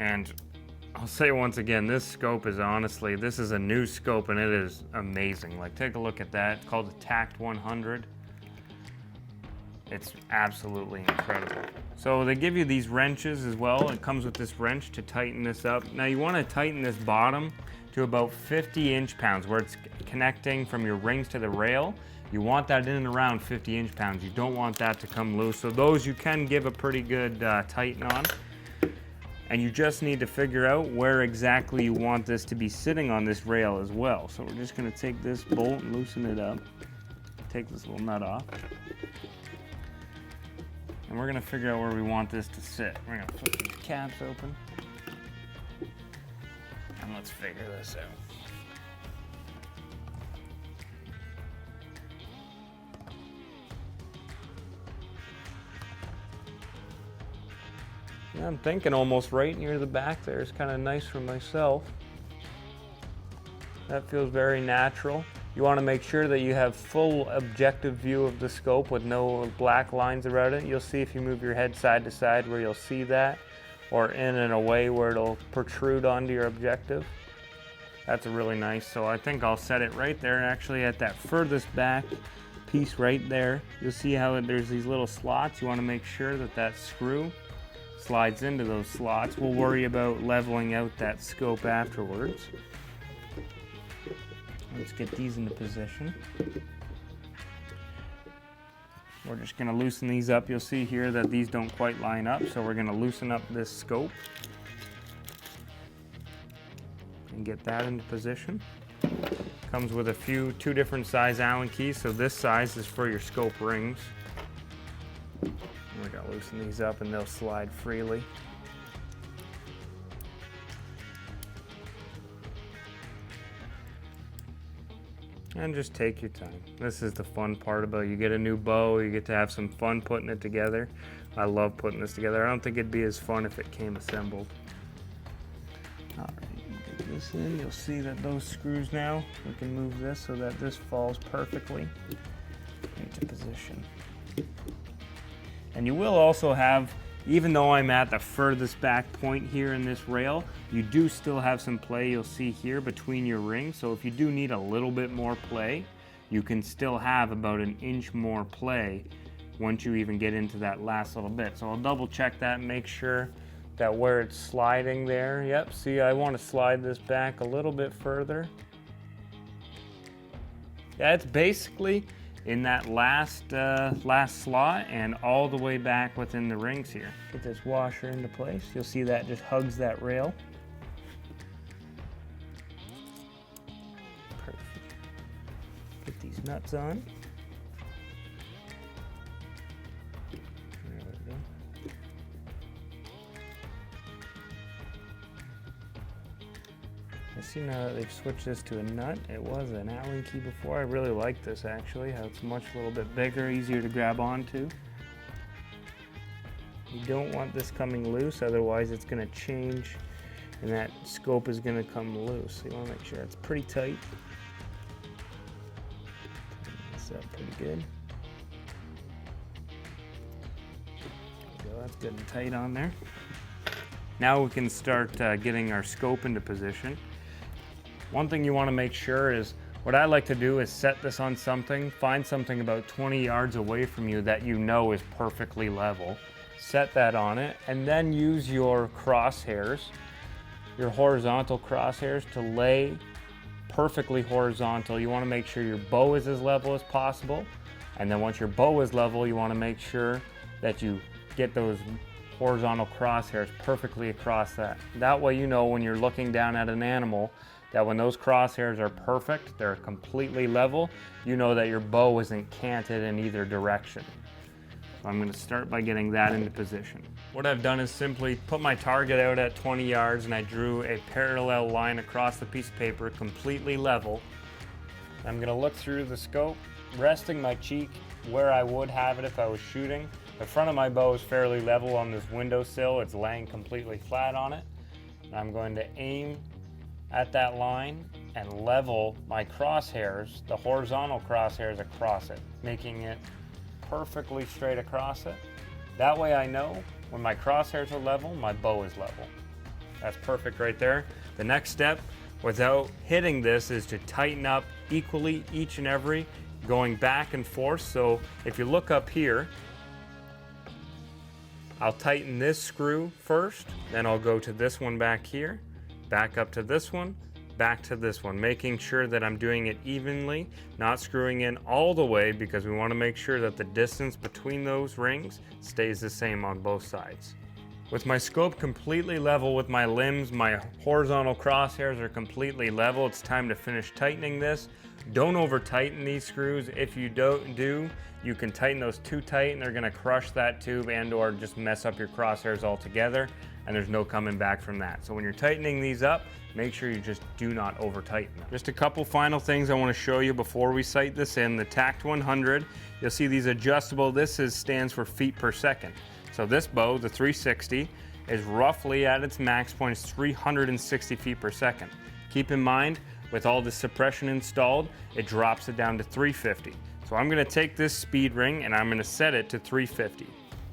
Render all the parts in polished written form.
And I'll say once again, this scope is honestly, this is a new scope and it is amazing. Like, take a look at that. It's called the TACT-100. It's absolutely incredible. So they give you these wrenches as well. It comes with this wrench to tighten this up. Now you want to tighten this bottom to about 50 inch-pounds where it's connecting from your rings to the rail. You want that in and around 50 inch-pounds. You don't want that to come loose. So those you can give a pretty good tighten on. And you just need to figure out where exactly you want this to be sitting on this rail as well. So we're just gonna take this bolt and loosen it up. Take this little nut off. And we're gonna figure out where we want this to sit. We're gonna flip these caps open. And let's figure this out. Yeah, I'm thinking almost right near the back there is kind of nice for myself. That feels very natural. You want to make sure that you have full objective view of the scope with no black lines around it. You'll see if you move your head side to side where you'll see that, or in and away where it'll protrude onto your objective. That's really nice. So I think I'll set it right there, actually at that furthest back piece right there. You'll see how there's these little slots. You want to make sure that that screw slides into those slots. We'll worry about leveling out that scope afterwards. Let's get these into position. We're just going to loosen these up. You'll see here that these don't quite line up, so we're going to loosen up this scope and get that into position. Comes with two different size Allen keys, so this size is for your scope rings. We're gonna loosen these up and they'll slide freely. And just take your time. This is the fun part about it. You get a new bow, you get to have some fun putting it together. I love putting this together. I don't think it'd be as fun if it came assembled. All right, get this in. You'll see that those screws now, we can move this so that this falls perfectly into position. And you will also have, even though I'm at the furthest back point here in this rail, you do still have some play, you'll see here, between your rings. So if you do need a little bit more play, you can still have about an inch more play once you even get into that last little bit. So I'll double check that and make sure that where it's sliding there, yep, see, I want to slide this back a little bit further. Yeah, it's basically in that last slot and all the way back within the rings here. Get this washer into place. You'll see that just hugs that rail. Perfect. Get these nuts on. There we go. I see now that they've switched this to a nut. It was an Allen key before. I really like this actually, how it's much a little bit bigger, easier to grab onto. You don't want this coming loose, otherwise it's going to change and that scope is going to come loose. So you want to make sure it's pretty tight. Tighten this up pretty good. There we go, that's good and tight on there. Now we can start getting our scope into position. One thing you want to make sure is, what I like to do is set this on something, find something about 20 yards away from you that you know is perfectly level. Set that on it, and then use your crosshairs, your horizontal crosshairs, to lay perfectly horizontal. You want to make sure your bow is as level as possible, and then once your bow is level, you want to make sure that you get those horizontal crosshairs perfectly across that. That way you know when you're looking down at an animal that when those crosshairs are perfect, they're completely level, you know that your bow isn't canted in either direction. So I'm going to start by getting that into position. What I've done is simply put my target out at 20 yards and I drew a parallel line across the piece of paper completely level. I'm going to look through the scope, resting my cheek where I would have it if I was shooting. The front of my bow is fairly level on this windowsill. It's laying completely flat on it. And I'm going to aim at that line and level my crosshairs, the horizontal crosshairs, across it, making it perfectly straight across it. That way I know when my crosshairs are level, my bow is level. That's perfect right there. The next step, without hitting this, is to tighten up equally each and every, going back and forth. So if you look up here, I'll tighten this screw first, then I'll go to this one back here, back up to this one, back to this one, making sure that I'm doing it evenly, not screwing in all the way, because we want to make sure that the distance between those rings stays the same on both sides. With my scope completely level with my limbs, my horizontal crosshairs are completely level. It's time to finish tightening this. Don't over tighten these screws. If you do, you can tighten those too tight and they're gonna crush that tube and or just mess up your crosshairs altogether, and there's no coming back from that. So when you're tightening these up, make sure you just do not over tighten them. Just a couple final things I wanna show you before we sight this in. The TACT-100, you'll see these adjustable, stands for feet per second. So this bow, the 360, is roughly at its max point is 360 feet per second. Keep in mind, with all the suppression installed, it drops it down to 350. So I'm gonna take this speed ring and I'm gonna set it to 350.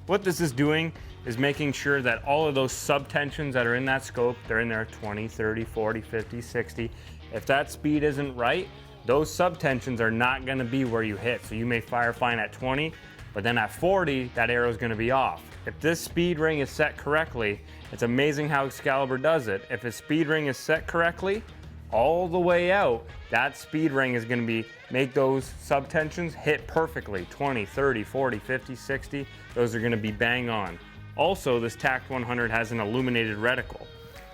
What this is doing is making sure that all of those subtensions that are in that scope, they're in there 20, 30, 40, 50, 60. If that speed isn't right, those subtensions are not gonna be where you hit. So you may fire fine at 20, but then at 40, that arrow is gonna be off. If this speed ring is set correctly, it's amazing how Excalibur does it. If a speed ring is set correctly, all the way out, that speed ring is gonna make those subtensions hit perfectly. 20, 30, 40, 50, 60, those are gonna be bang on. Also, this TACT-100 has an illuminated reticle.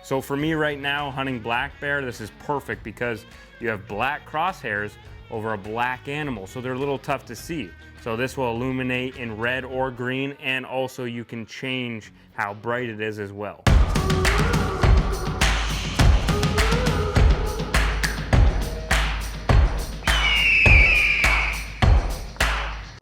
So for me right now, hunting black bear, this is perfect because you have black crosshairs over a black animal, so they're a little tough to see. So this will illuminate in red or green, and also you can change how bright it is as well.